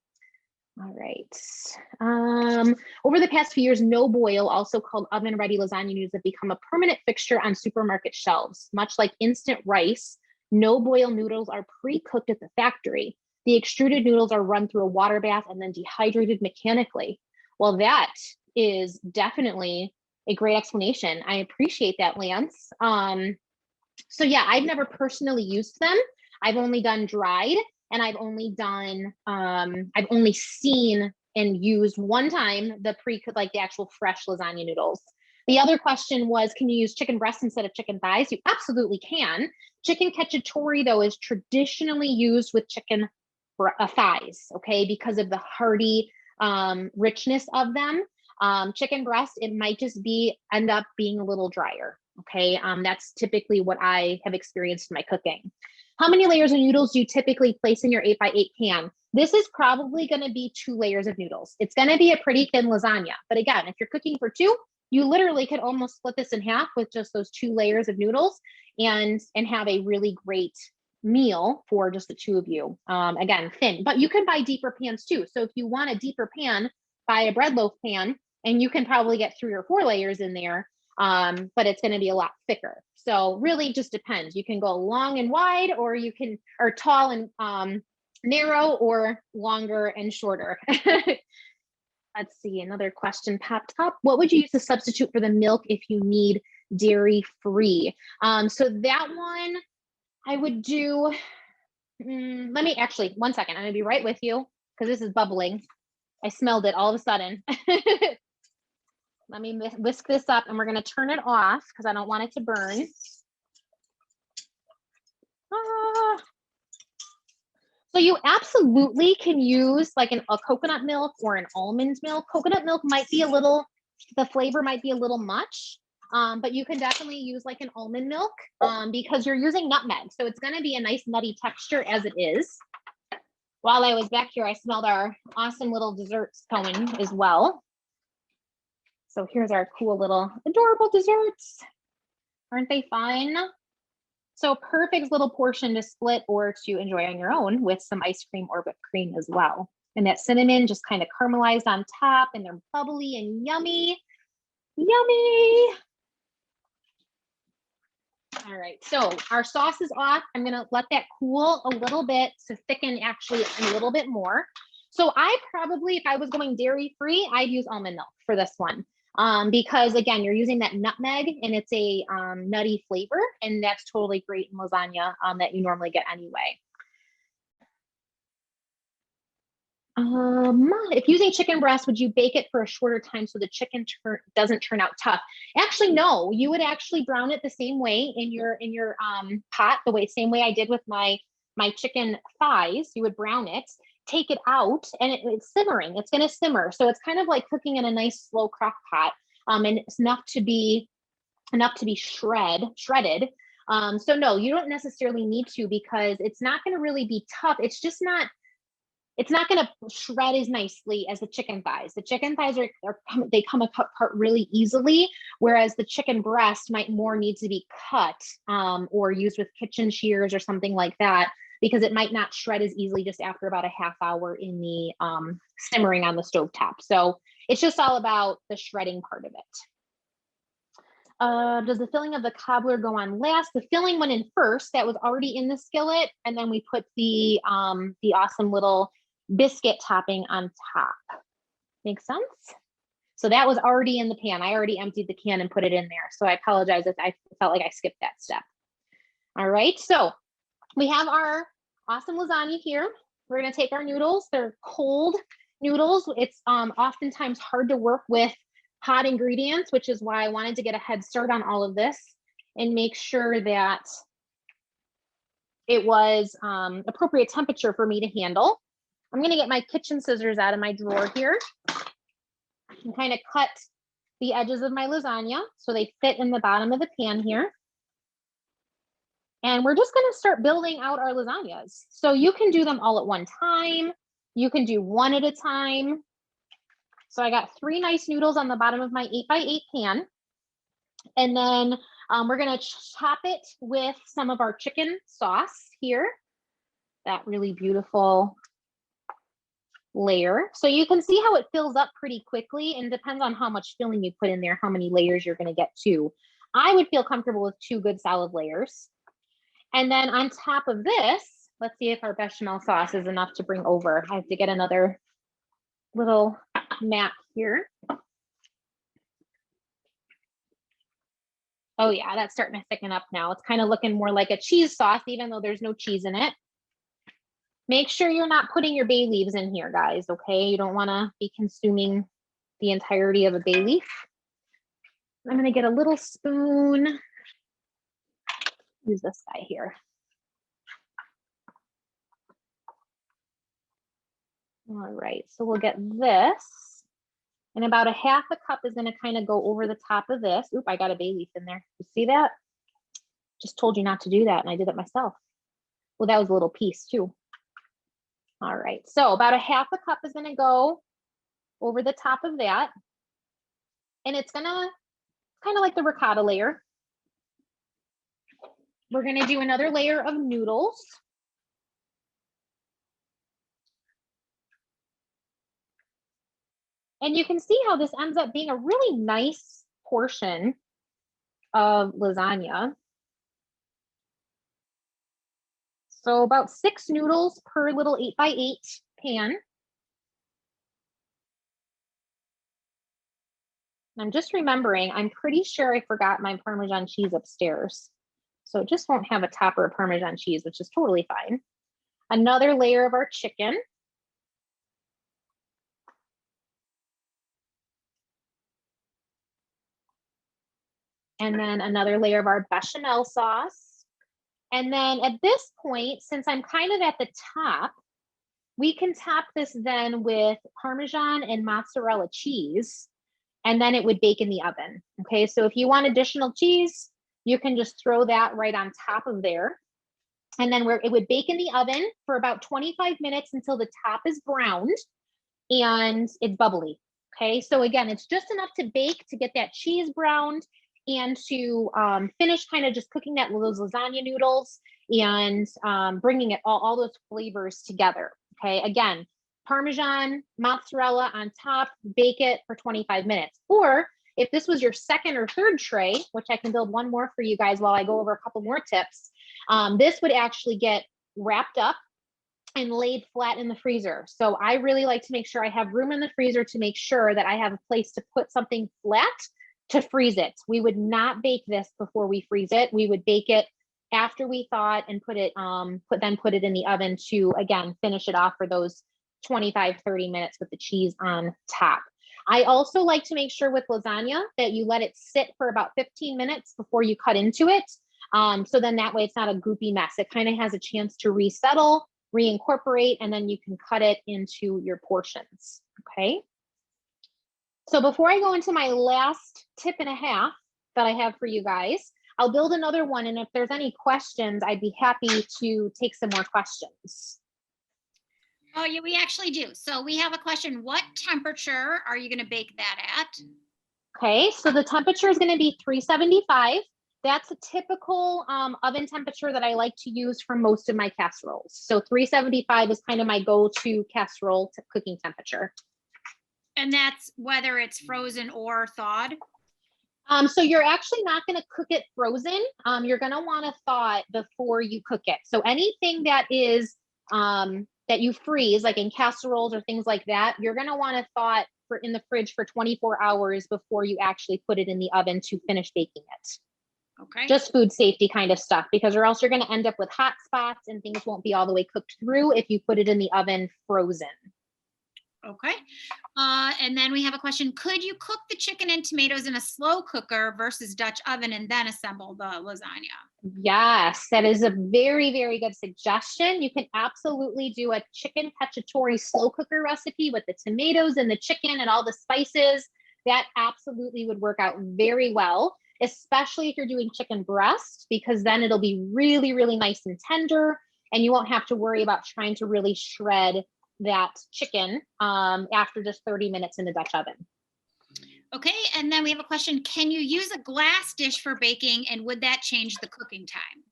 All right. Over the past few years, no boil, also called oven ready lasagna noodles, have become a permanent fixture on supermarket shelves. Much like instant rice, no boil noodles are pre-cooked at the factory. The extruded noodles are run through a water bath and then dehydrated mechanically. Well, that is definitely a great explanation. I appreciate that, Lance. So yeah, I've never personally used them. I've only done dried. And I've only seen and used one time the like the actual fresh lasagna noodles. The other question was, can you use chicken breasts instead of chicken thighs? You absolutely can. Chickencacciatore, though, is traditionally used with chicken thighs, okay, because of the hearty richness of them. Chicken breast, it might just end up being a little drier. Okay, that's typically what I have experienced in my cooking. How many layers of noodles do you typically place in your 8x8 pan? This is probably going to be 2 layers of noodles. It's going to be a pretty thin lasagna. But again, if you're cooking for 2, you literally could almost split this in half with just those 2 layers of noodles and have a really great meal for just the 2 of you. Again, thin, but you can buy deeper pans too. So if you want a deeper pan, buy a bread loaf pan, and you can probably get 3 or 4 layers in there. But it's going to be a lot thicker. So really just depends. You can go long and wide, or tall and narrow, or longer and shorter. Let's see, another question popped up. What would you use to substitute for the milk if you need dairy free? So that one I would do, let me actually, 1 second. I'm gonna be right with you because this is bubbling. I smelled it all of a sudden. Let me whisk this up, and we're going to turn it off because I don't want it to burn. So you absolutely can use like a coconut milk or an almond milk. Coconut milk might be the flavor might be a little much, but you can definitely use like an almond milk because you're using nutmeg. So it's going to be a nice nutty texture as it is. While I was back here, I smelled our awesome little desserts going as well. So here's our cool little adorable desserts. Aren't they fun? So perfect little portion to split or to enjoy on your own with some ice cream or whipped cream as well. And that cinnamon just kind of caramelized on top, and they're bubbly and yummy. Yummy. All right, so our sauce is off. I'm gonna let that cool a little bit to thicken actually a little bit more. So I probably, if I was going dairy free, I'd use almond milk for this one. Because again, you're using that nutmeg, and it's a nutty flavor, and that's totally great in lasagna that you normally get anyway. If using chicken breast, would you bake it for a shorter time so the chicken doesn't turn out tough? Actually, no, you would actually brown it the same way in your pot, same way I did with my chicken thighs. You would brown it, take it out, and it's simmering. It's going to simmer. So it's kind of like cooking in a nice slow crock pot. And it's enough to be shredded. So no, you don't necessarily need to, because it's not going to really be tough. It's not going to shred as nicely as the chicken thighs. The chicken thighs they come apart really easily, whereas the chicken breast might more need to be cut or used with kitchen shears or something like that, because it might not shred as easily just after about a half hour in the simmering on the stovetop. So it's just all about the shredding part of it. Does the filling of the cobbler go on last? The filling went in first. That was already in the skillet, and then we put the awesome little biscuit topping on top. Make sense? So that was already in the pan. I already emptied the can and put it in there. So I apologize if I felt like I skipped that step. All right, so we have our awesome lasagna here. We're gonna take our noodles. They're cold noodles. It's oftentimes hard to work with hot ingredients, which is why I wanted to get a head start on all of this and make sure that it was appropriate temperature for me to handle. I'm gonna get my kitchen scissors out of my drawer here and kind of cut the edges of my lasagna so they fit in the bottom of the pan here. And we're just gonna start building out our lasagnas. So you can do them all at one time. You can do one at a time. So I got 3 nice noodles on the bottom of my 8x8 pan. And then we're gonna chop it with some of our chicken sauce here. That really beautiful layer. So you can see how it fills up pretty quickly, and depends on how much filling you put in there, how many layers you're gonna get to. I would feel comfortable with 2 good solid layers. And then on top of this, let's see if our bechamel sauce is enough to bring over. I have to get another little map here. Oh yeah, that's starting to thicken up now. It's kind of looking more like a cheese sauce, even though there's no cheese in it. Make sure you're not putting your bay leaves in here, guys, okay? You don't want to be consuming the entirety of a bay leaf. I'm going to get a little spoon. Use this guy here. All right, so we'll get this. And about a half a cup is gonna kind of go over the top of this. Oop, I got a bay leaf in there. You see that? Just told you not to do that and I did it myself. Well, that was a little piece too. All right, so about a half a cup is gonna go over the top of that. And it's gonna, kind of like the ricotta layer. We're gonna do another layer of noodles. And you can see how this ends up being a really nice portion of lasagna. So about 6 noodles per little 8x8 pan. I'm just remembering, I'm pretty sure I forgot my Parmesan cheese upstairs. So it just won't have a topper of Parmesan cheese, which is totally fine. Another layer of our chicken. And then another layer of our bechamel sauce. And then at this point, since I'm kind of at the top, we can top this then with Parmesan and mozzarella cheese, and then it would bake in the oven. Okay, so if you want additional cheese, you can just throw that right on top of there. And then it would bake in the oven for about 25 minutes until the top is browned and it's bubbly. Okay, so again, it's just enough to bake to get that cheese browned and to finish kind of just cooking those lasagna noodles and bringing it all those flavors together. Okay, again, Parmesan, mozzarella on top, bake it for 25 minutes. Or if this was your second or third tray, which I can build one more for you guys while I go over a couple more tips, this would actually get wrapped up and laid flat in the freezer. So I really like to make sure I have room in the freezer to make sure that I have a place to put something flat to freeze it. We would not bake this before we freeze it. We would bake it after we thawed and put it in the oven to, again, finish it off for those 25-30 minutes with the cheese on top. I also like to make sure with lasagna that you let it sit for about 15 minutes before you cut into it. So then that way it's not a goopy mess. It kind of has a chance to resettle, reincorporate, and then you can cut it into your portions. Okay. So before I go into my last tip and a half that I have for you guys, I'll build another one. And if there's any questions, I'd be happy to take some more questions. Oh, yeah, we actually do. So we have a question. What temperature are you going to bake that at? Okay, so the temperature is going to be 375. That's a typical oven temperature that I like to use for most of my casseroles. So 375 is kind of my go-to casserole cooking temperature. And that's whether it's frozen or thawed? So you're actually not going to cook it frozen. You're going to want to thaw it before you cook it. So anything that is that you freeze, like in casseroles or things like that, you're going to want to thaw it in the fridge for 24 hours before you actually put it in the oven to finish baking it. Okay. Just food safety kind of stuff, because or else you're going to end up with hot spots and things won't be all the way cooked through if you put it in the oven frozen. Okay. And then we have a question. Could you cook the chicken and tomatoes in a slow cooker versus Dutch oven and then assemble the lasagna? Yes, that is a very, very good suggestion. You can absolutely do a chicken cacciatore slow cooker recipe with the tomatoes and the chicken and all the spices. That absolutely would work out very well, especially if you're doing chicken breast, because then it'll be really, really nice and tender, and you won't have to worry about trying to really shred that chicken after just 30 minutes in the Dutch oven. Okay, and then we have a question. Can you use a glass dish for baking, and would that change the cooking time?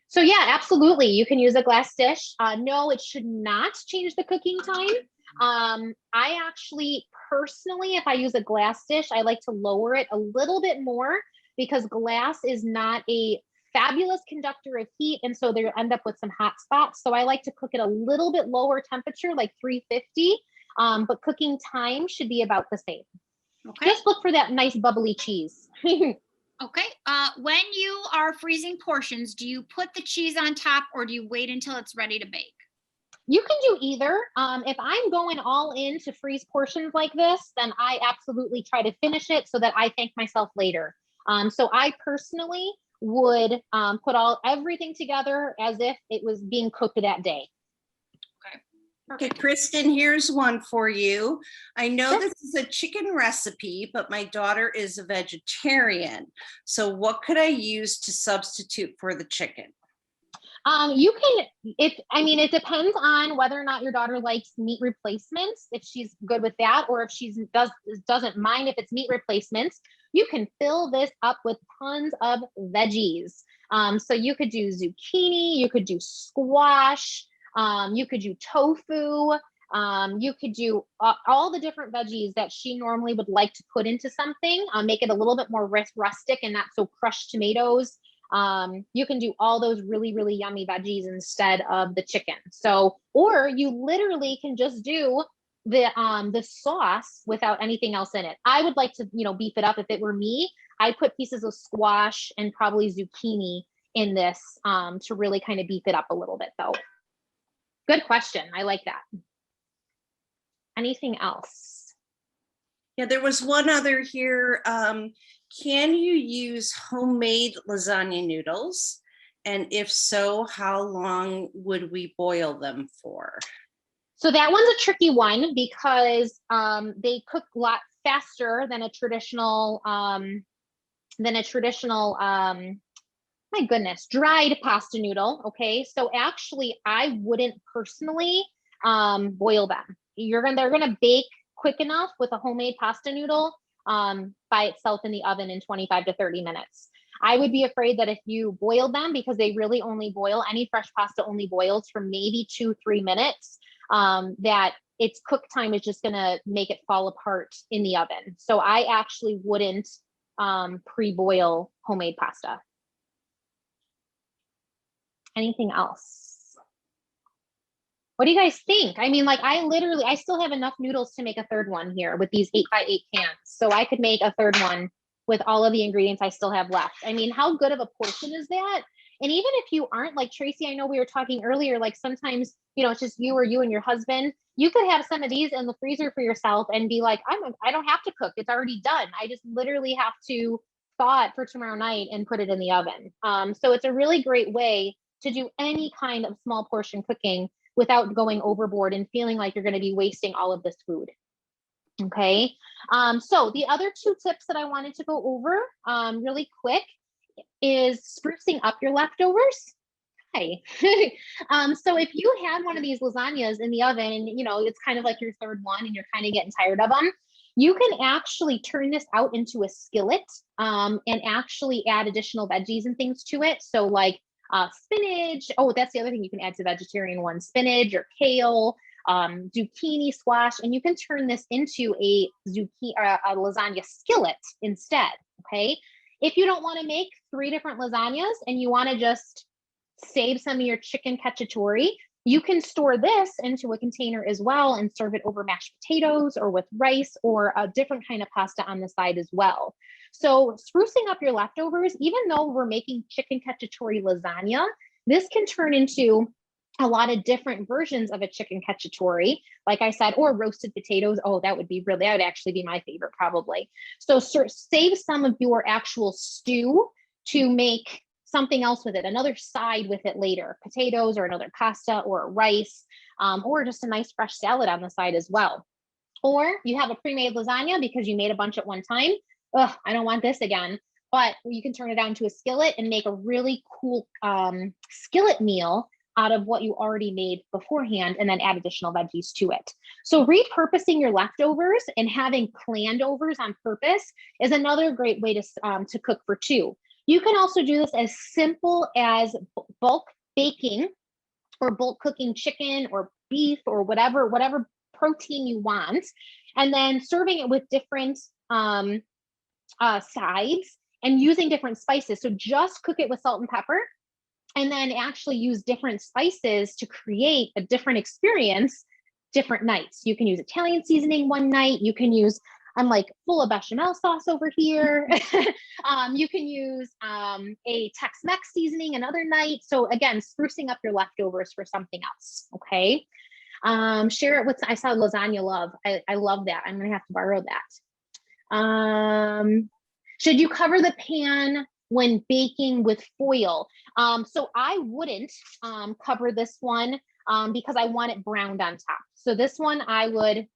So yeah, absolutely. You can use a glass dish. No, it should not change the cooking time. I actually, personally, if I use a glass dish, I like to lower it a little bit more because glass is not a fabulous conductor of heat, and so they end up with some hot spots. So I like to cook at a little bit lower temperature, like 350, but cooking time should be about the same. Okay. Just look for that nice bubbly cheese. Okay. When you are freezing portions, do you put the cheese on top or do you wait until it's ready to bake? You can do either. If I'm going all in to freeze portions like this, then I absolutely try to finish it so that I thank myself later. So I personally would put everything together as if it was being cooked that day. Okay. Okay, Kristen, here's one for you. I know Sure. this is a chicken recipe, but my daughter is a vegetarian. So what could I use to substitute for the chicken? You can, it depends on whether or not your daughter likes meat replacements, if she's good with that, or if doesn't mind if it's meat replacements. You can fill this up with tons of veggies. So you could do zucchini, you could do squash, you could do tofu, you could do all the different veggies that she normally would like to put into something, make it a little bit more rustic and not so crushed tomatoes. You can do all those really, really yummy veggies instead of the chicken. So, or you literally can just do the sauce without anything else in it. I would like to, beef it up. If it were me, I'd put pieces of squash and probably zucchini in this to really kind of beef it up a little bit though. Good question. I like that. Anything else? Yeah, there was one other here. Can you use homemade lasagna noodles? And if so, how long would we boil them for? So that one's a tricky one because they cook a lot faster than a traditional, my goodness, dried pasta noodle. Okay, so actually, I wouldn't personally boil them. They're gonna bake quick enough with a homemade pasta noodle by itself in the oven in 25 to 30 minutes. I would be afraid that if you boil them, because they really only boil, any fresh pasta only boils for maybe 2-3 minutes, that its cook time is just gonna make it fall apart in the oven. So I actually wouldn't pre-boil homemade pasta. Anything else? What do you guys think? I mean, like I still have enough noodles to make a third one here with these 8x8 cans. So I could make a third one with all of the ingredients I still have left. I mean, how good of a portion is that? And even if you aren't, like Tracy, I know we were talking earlier, like sometimes, it's just you and your husband, you could have some of these in the freezer for yourself and be like, I don't have to cook. It's already done. I just literally have to thaw it for tomorrow night and put it in the oven. So it's a really great way to do any kind of small portion cooking without going overboard and feeling like you're going to be wasting all of this food. Okay. So the other 2 tips that I wanted to go over really quick is sprucing up your leftovers. Hi. So if you had one of these lasagnas in the oven and, it's kind of like your third one and you're kind of getting tired of them, you can actually turn this out into a skillet and actually add additional veggies and things to it. So like spinach. Oh, that's the other thing you can add to vegetarian ones, spinach or kale, zucchini, squash, and you can turn this into a lasagna skillet instead. Okay. If you don't want to make 3 different lasagnas and you want to just save some of your cacciatore, you can store this into a container as well and serve it over mashed potatoes or with rice or a different kind of pasta on the side as well. So sprucing up your leftovers, even though we're making cacciatore lasagna, this can turn into a lot of different versions of a cacciatore, like I said, or roasted potatoes. Oh, that would actually be my favorite probably. So save some of your actual stew to make something else with it, another side with it later, potatoes or another pasta or rice, or just a nice fresh salad on the side as well. Or you have a pre-made lasagna because you made a bunch at one time. Ugh, I don't want this again. But you can turn it down to a skillet and make a really cool skillet meal out of what you already made beforehand and then add additional veggies to it. So repurposing your leftovers and having planned overs on purpose is another great way to cook for 2. You can also do this as simple as bulk baking or bulk cooking chicken or beef or whatever protein you want, and then serving it with different sides and using different spices. So just cook it with salt and pepper and then actually use different spices to create a different experience different nights. You can use Italian seasoning one night. You can use, I'm like full of bechamel sauce over here. You can use a Tex-Mex seasoning another night. So again, sprucing up your leftovers for something else. Okay. Share it with, I saw lasagna love. I love that. I'm going to have to borrow that. Should you cover the pan when baking with foil? So I wouldn't cover this one. because I want it browned on top. So this one I would,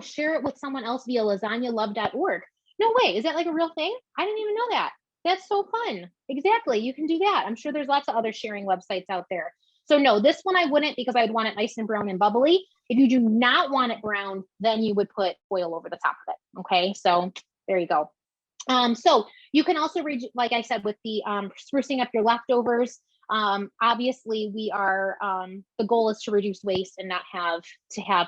share it with someone else via lasagnalove.org. No way, is that like a real thing? I didn't even know that. That's so fun. Exactly, you can do that. I'm sure there's lots of other sharing websites out there. So no, this one I wouldn't, because I'd want it nice and brown and bubbly. If you do not want it brown, then you would put oil over the top of it. Okay, so there you go. So you can also read, like I said, with the sprucing up your leftovers. Obviously we are, the goal is to reduce waste and not have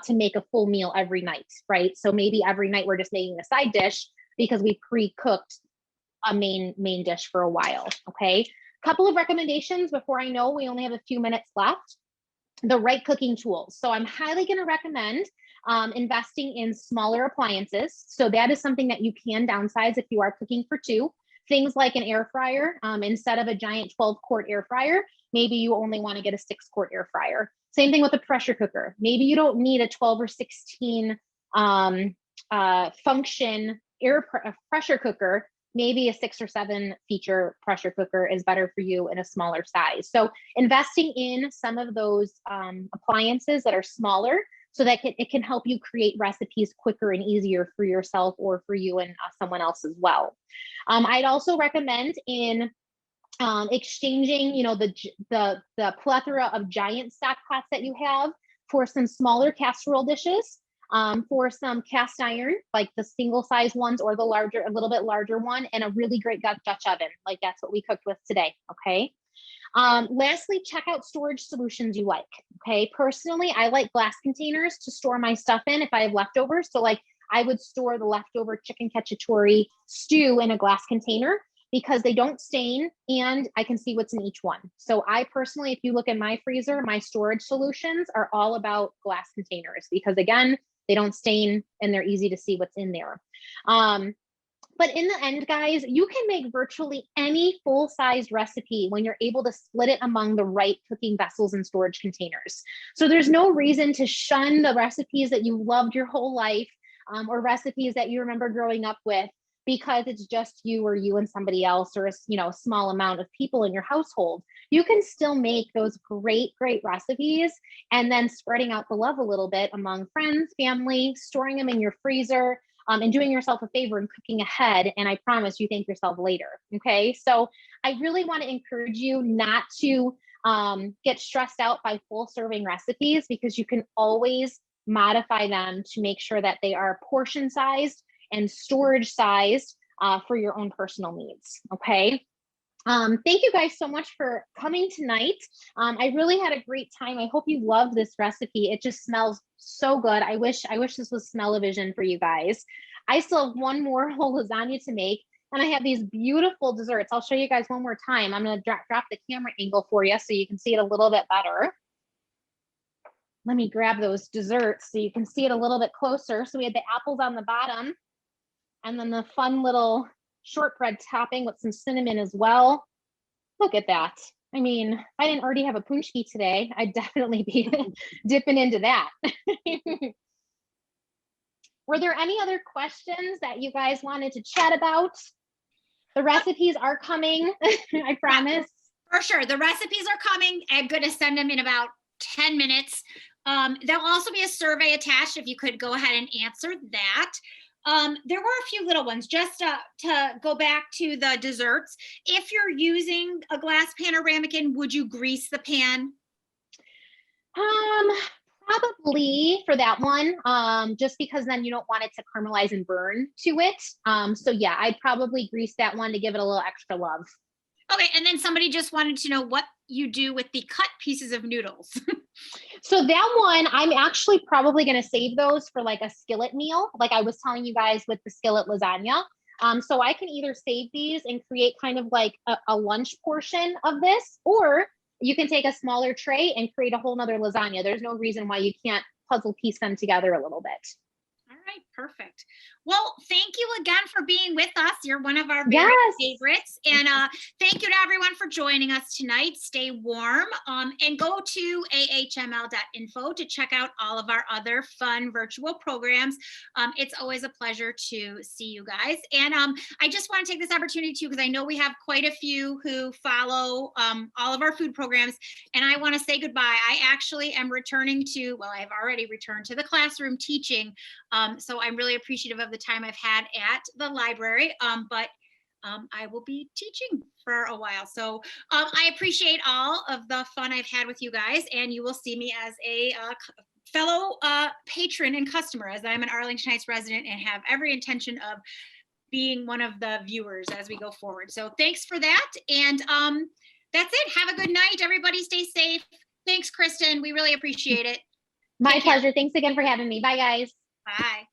to make a full meal every night, right? So maybe every night we're just making a side dish because we pre-cooked a main dish for a while. Okay. Couple of recommendations before I know we only have a few minutes left. The right cooking tools. So I'm highly going to recommend investing in smaller appliances. So that is something that you can downsize if you are cooking for two. Things like an air fryer, instead of a giant 12-quart air fryer, maybe you only want to get a 6-quart air fryer. Same thing with a pressure cooker. Maybe you don't need a 12 or 16 function pressure cooker. Maybe a 6 or 7 feature pressure cooker is better for you in a smaller size. So investing in some of those appliances that are smaller, so that it can help you create recipes quicker and easier for yourself or for you and someone else as well. I'd also recommend in exchanging, the plethora of giant stock pots that you have for some smaller casserole dishes, for some cast iron, like the single size ones or the larger, a little bit larger one, and a really great Dutch oven. Like that's what we cooked with today. Okay. Lastly, check out storage solutions you like. Okay. Personally, I like glass containers to store my stuff in if I have leftovers. So like I would store the leftover Chickencacciatore stew in a glass container because they don't stain and I can see what's in each one. So I personally, if you look in my freezer, my storage solutions are all about glass containers because again, they don't stain and they're easy to see what's in there. But in the end, guys, you can make virtually any full-sized recipe when you're able to split it among the right cooking vessels and storage containers. So there's no reason to shun the recipes that you loved your whole life, or recipes that you remember growing up with because it's just you or you and somebody else or a small amount of people in your household. You can still make those great recipes and then spreading out the love a little bit among friends, family, storing them in your freezer, and doing yourself a favor and cooking ahead. And I promise you thank yourself later. Okay. So I really want to encourage you not to get stressed out by full serving recipes because you can always modify them to make sure that they are portion sized and storage sized for your own personal needs. Okay. Thank you guys so much for coming tonight. I really had a great time. I hope you loved this recipe. It just smells so good. I wish this was smell-o-vision for you guys. I still have one more whole lasagna to make, and I have these beautiful desserts. I'll show you guys one more time. I'm going to drop the camera angle for you so you can see it a little bit better. Let me grab those desserts so you can see it a little bit closer. So we had the apples on the bottom, and then the fun little shortbread topping with some cinnamon as well. Look at that. I mean, if I didn't already have a punchki today, I'd definitely be dipping into that. Were there any other questions that you guys wanted to chat about? The recipes are coming, I promise. For sure. The recipes are coming. I'm going to send them in about 10 minutes. There'll also be a survey attached if you could go ahead and answer that. There were a few little ones just to go back to the desserts. If you're using a glass pan or ramekin, would you grease the pan? Probably for that one, just because then you don't want it to caramelize and burn to it. So yeah, I'd probably grease that one to give it a little extra love. Okay, and then somebody just wanted to know what you do with the cut pieces of noodles. So that one, I'm actually probably going to save those for like a skillet meal, like I was telling you guys with the skillet lasagna. So I can either save these and create kind of like a lunch portion of this, or you can take a smaller tray and create a whole nother lasagna. There's no reason why you can't puzzle piece them together a little bit. All right, Perfect. Well, thank you again for being with us. You're one of our very Yes. favorites. And thank you to everyone for joining us tonight. Stay warm and go to ahml.info to check out all of our other fun virtual programs. It's always a pleasure to see you guys. And I just want to take this opportunity too, because I know we have quite a few who follow all of our food programs. And I want to say goodbye. I actually am returning to, well, I've already returned to the classroom teaching. So I'm really appreciative of the time I've had at the library, but I will be teaching for a while. So I appreciate all of the fun I've had with you guys, and you will see me as a fellow patron and customer, as I'm an Arlington Heights resident and have every intention of being one of the viewers as we go forward. So thanks for that. And that's it. Have a good night. Everybody stay safe. Thanks, Kristen. We really appreciate it. My Take care. pleasure. Thanks again for having me. Bye, guys. Bye.